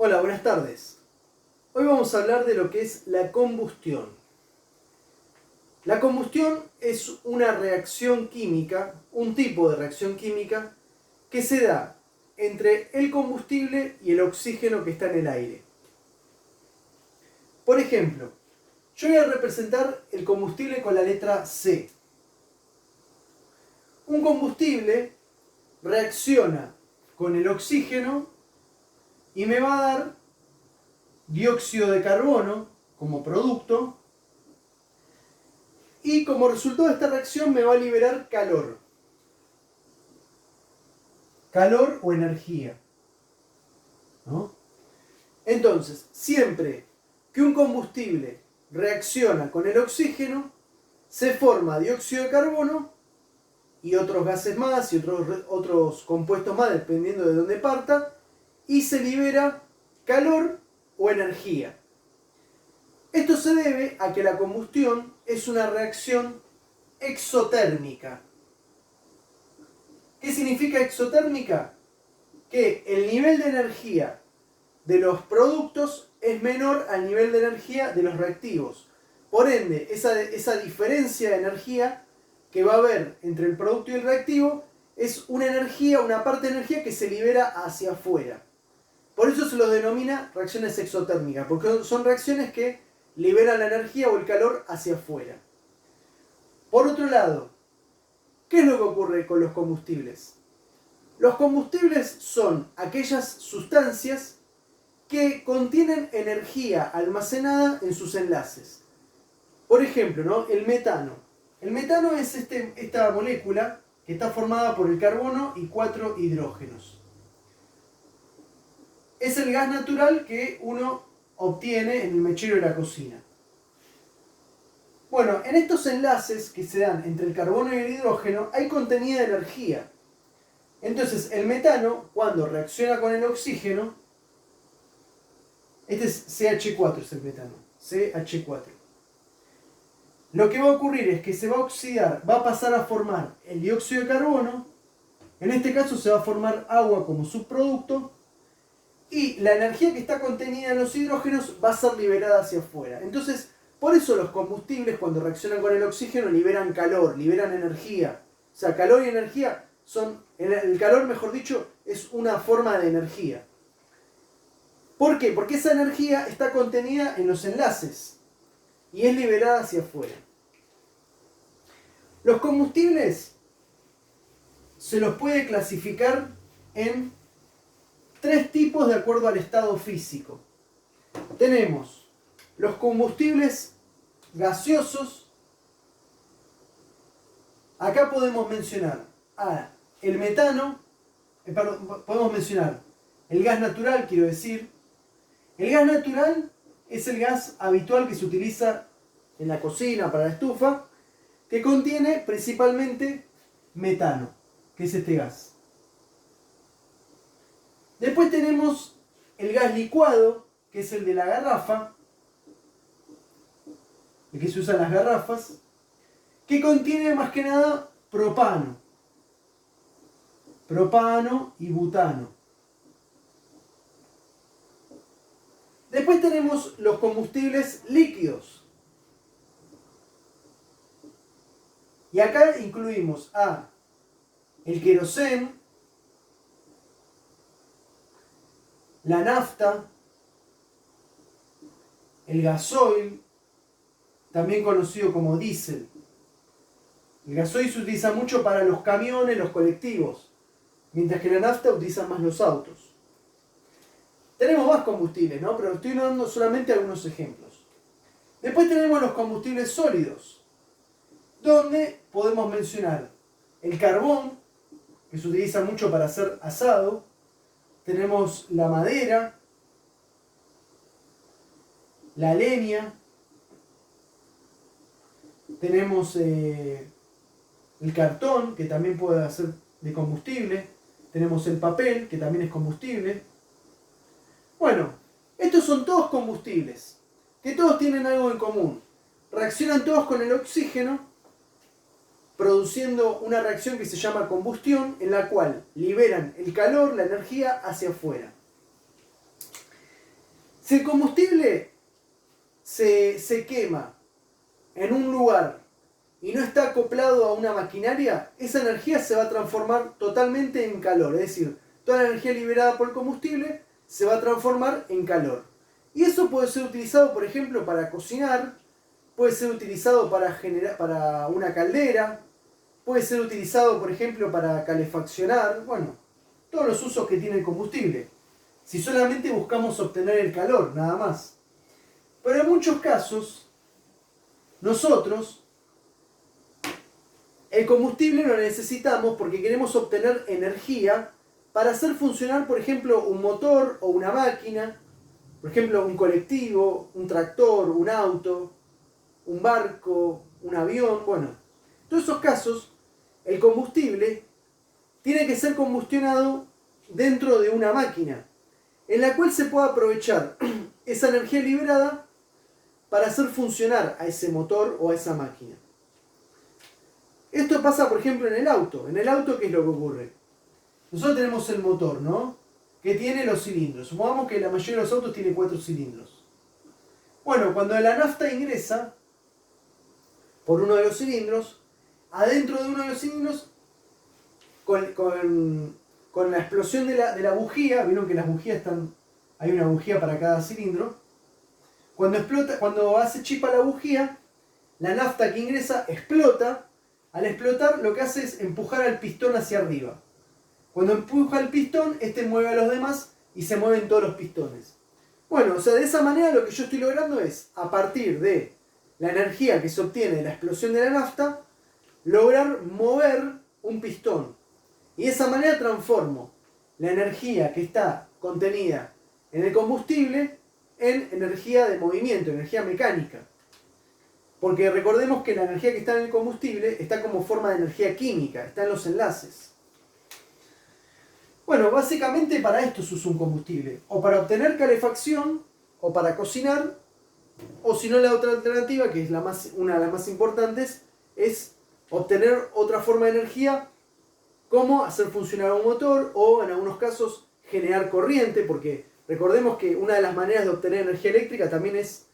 Hola, buenas tardes. Hoy vamos a hablar de lo que es la combustión. La combustión es una reacción química, un tipo de reacción química que se da entre el combustible y el oxígeno que está en el aire. Por ejemplo, yo voy a representar el combustible con la letra C. Un combustible reacciona con el oxígeno y me va a dar dióxido de carbono como producto, y como resultado de esta reacción me va a liberar calor. Calor o energía, ¿no? Entonces, siempre que un combustible reacciona con el oxígeno, se forma dióxido de carbono y otros gases más y otros compuestos más, dependiendo de dónde parta, y se libera calor o energía. Esto se debe a que la combustión es una reacción exotérmica. ¿Qué significa exotérmica? Que el nivel de energía de los productos es menor al nivel de energía de los reactivos. Por ende, esa diferencia de energía que va a haber entre el producto y el reactivo es una energía, una parte de energía que se libera hacia afuera. Por eso se los denomina reacciones exotérmicas, porque son reacciones que liberan la energía o el calor hacia afuera. Por otro lado, ¿qué es lo que ocurre con los combustibles? Los combustibles son aquellas sustancias que contienen energía almacenada en sus enlaces. Por ejemplo, ¿no? El metano. El metano es esta molécula que está formada por el carbono y 4 hidrógenos. Es el gas natural que uno obtiene en el mechero de la cocina. Bueno, en estos enlaces que se dan entre el carbono y el hidrógeno hay contenida energía. Entonces, el metano, cuando reacciona con el oxígeno, este es CH4, es el metano, CH4. Lo que va a ocurrir es que se va a oxidar, va a pasar a formar el dióxido de carbono, en este caso se va a formar agua como subproducto, y la energía que está contenida en los hidrógenos va a ser liberada hacia afuera. Entonces, por eso los combustibles cuando reaccionan con el oxígeno liberan calor, liberan energía. O sea, calor y energía son, el calor mejor dicho, es una forma de energía. ¿Por qué? Porque esa energía está contenida en los enlaces y es liberada hacia afuera. Los combustibles se los puede clasificar en 3 tipos de acuerdo al estado físico. Tenemos los combustibles gaseosos. Acá podemos mencionar el metano, podemos mencionar el gas natural, quiero decir. El gas natural es el gas habitual que se utiliza en la cocina para la estufa, que contiene principalmente metano, que es este gas. Después tenemos el gas licuado, que es el de la garrafa, el que se usa en las garrafas, que contiene más que nada propano. Propano y butano. Después tenemos los combustibles líquidos. Y acá incluimos el queroseno, la nafta, el gasoil, también conocido como diésel. El gasoil se utiliza mucho para los camiones, los colectivos, mientras que la nafta utiliza más los autos. Tenemos más combustibles, ¿no? Pero estoy dando solamente algunos ejemplos. Después tenemos los combustibles sólidos, donde podemos mencionar el carbón, que se utiliza mucho para hacer asado. Tenemos la madera, la leña, tenemos el cartón, que también puede ser de combustible, tenemos el papel, que también es combustible. Bueno, estos son todos combustibles, que todos tienen algo en común. Reaccionan todos con el oxígeno, produciendo una reacción que se llama combustión, en la cual liberan el calor, la energía hacia afuera. Si el combustible se quema en un lugar y no está acoplado a una maquinaria, esa energía se va a transformar totalmente en calor. Es decir, toda la energía liberada por el combustible se va a transformar en calor. Y eso puede ser utilizado, por ejemplo, para cocinar, puede ser utilizado para una caldera, puede ser utilizado, por ejemplo, para calefaccionar, bueno, todos los usos que tiene el combustible. Si solamente buscamos obtener el calor, nada más. Pero en muchos casos, nosotros el combustible lo necesitamos porque queremos obtener energía para hacer funcionar, por ejemplo, un motor o una máquina, por ejemplo, un colectivo, un tractor, un auto, un barco, un avión, bueno. En todos esos casos, el combustible tiene que ser combustionado dentro de una máquina, en la cual se pueda aprovechar esa energía liberada para hacer funcionar a ese motor o a esa máquina. Esto pasa, por ejemplo, en el auto. En el auto, ¿qué es lo que ocurre? Nosotros tenemos el motor, ¿no? Que tiene los cilindros. Supongamos que la mayoría de los autos tiene 4 cilindros. Bueno, cuando la nafta ingresa por uno de los cilindros, adentro de uno de los cilindros, con la explosión de la bujía, vieron que las bujías hay una bujía para cada cilindro. Cuando hace chispa la bujía, la nafta que ingresa explota. Al explotar, lo que hace es empujar al pistón hacia arriba. Cuando empuja el pistón, este mueve a los demás y se mueven todos los pistones. Bueno, o sea, de esa manera lo que yo estoy logrando es, a partir de la energía que se obtiene de la explosión de la nafta, lograr mover un pistón. Y de esa manera transformo la energía que está contenida en el combustible en energía de movimiento, energía mecánica. Porque recordemos que la energía que está en el combustible está como forma de energía química, está en los enlaces. Bueno, básicamente para esto se usa un combustible. O para obtener calefacción, o para cocinar, o si no la otra alternativa, que es una de las más importantes, es obtener otra forma de energía, como hacer funcionar un motor, o en algunos casos generar corriente, porque recordemos que una de las maneras de obtener energía eléctrica también es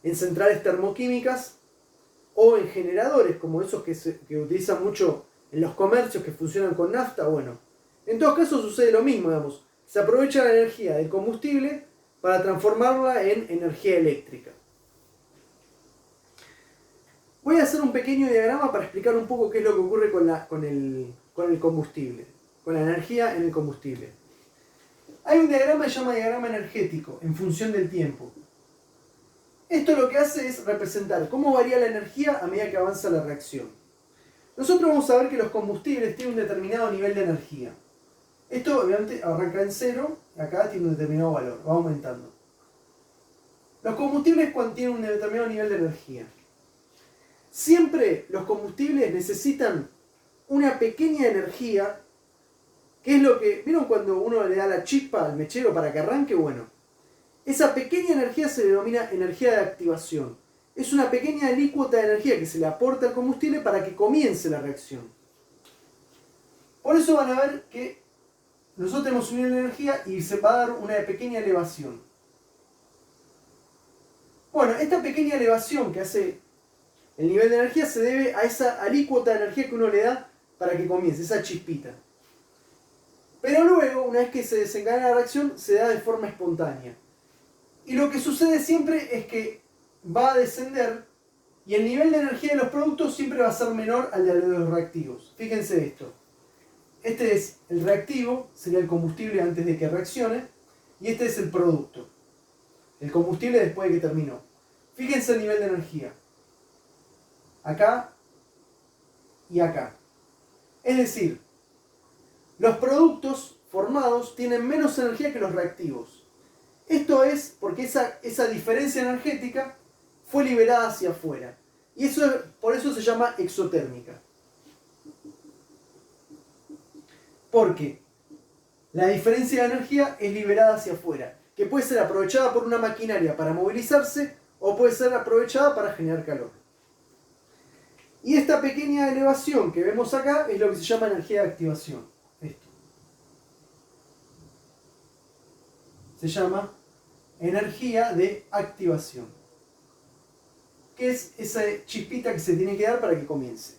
en centrales termoquímicas o en generadores como esos que utilizan mucho en los comercios que funcionan con nafta. Bueno, en todos casos sucede lo mismo, digamos. Se aprovecha la energía del combustible para transformarla en energía eléctrica. Voy a hacer un pequeño diagrama para explicar un poco qué es lo que ocurre con el combustible, con la energía en el combustible. Hay un diagrama que se llama diagrama energético, en función del tiempo. Esto lo que hace es representar cómo varía la energía a medida que avanza la reacción. Nosotros vamos a ver que los combustibles tienen un determinado nivel de energía. Esto obviamente arranca en 0, acá tiene un determinado valor, va aumentando. Los combustibles tienen un determinado nivel de energía. Siempre los combustibles necesitan una pequeña energía, que es lo que... ¿Vieron cuando uno le da la chispa al mechero para que arranque? Bueno, esa pequeña energía se denomina energía de activación. Es una pequeña alícuota de energía que se le aporta al combustible para que comience la reacción. Por eso van a ver que nosotros tenemos un nivel de energía y se va a dar una pequeña elevación. Bueno, esta pequeña elevación que hace el nivel de energía se debe a esa alícuota de energía que uno le da para que comience, esa chispita. Pero luego, una vez que se desencadena la reacción, se da de forma espontánea. Y lo que sucede siempre es que va a descender y el nivel de energía de los productos siempre va a ser menor al de los reactivos. Fíjense esto. Este es el reactivo, sería el combustible antes de que reaccione, y este es el producto. El combustible después de que terminó. Fíjense el nivel de energía. Acá y acá. Es decir, los productos formados tienen menos energía que los reactivos. Esto es porque esa diferencia energética fue liberada hacia afuera. Y por eso se llama exotérmica. Porque la diferencia de energía es liberada hacia afuera, que puede ser aprovechada por una maquinaria para movilizarse o puede ser aprovechada para generar calor. Y esta pequeña elevación que vemos acá es lo que se llama energía de activación. Esto se llama energía de activación, que es esa chispita que se tiene que dar para que comience.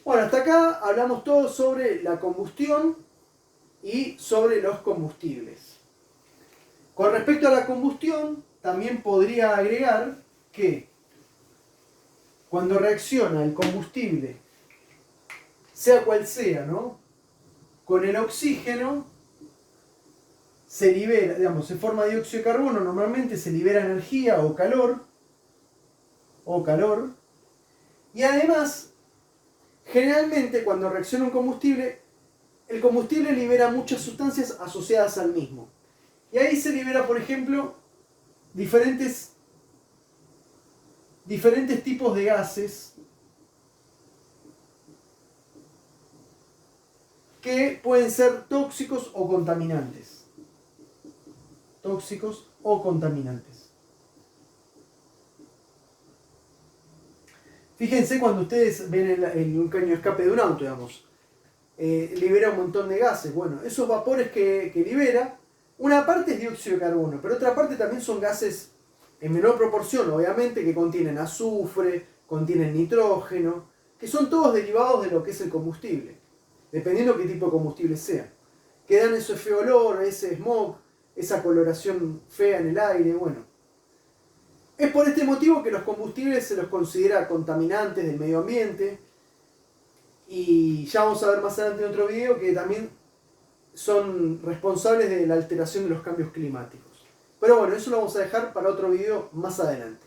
Bueno, hasta acá hablamos todo sobre la combustión y sobre los combustibles. Con respecto a la combustión, también podría agregar que cuando reacciona el combustible, sea cual sea, ¿no?, con el oxígeno, se libera, digamos, se forma dióxido de carbono, normalmente se libera energía o calor, y además, generalmente cuando reacciona un combustible, el combustible libera muchas sustancias asociadas al mismo. Y ahí se libera, por ejemplo, diferentes tipos de gases que pueden ser tóxicos o contaminantes. Tóxicos o contaminantes. Fíjense cuando ustedes ven un caño de escape de un auto, digamos, libera un montón de gases. Bueno, esos vapores que libera, una parte es dióxido de carbono, pero otra parte también son gases en menor proporción, obviamente, que contienen azufre, contienen nitrógeno, que son todos derivados de lo que es el combustible, dependiendo qué tipo de combustible sea. Que dan ese feo olor, ese smog, esa coloración fea en el aire, bueno. Es por este motivo que los combustibles se los considera contaminantes del medio ambiente, y ya vamos a ver más adelante en otro video que también son responsables de la alteración de los cambios climáticos. Pero bueno, eso lo vamos a dejar para otro video más adelante.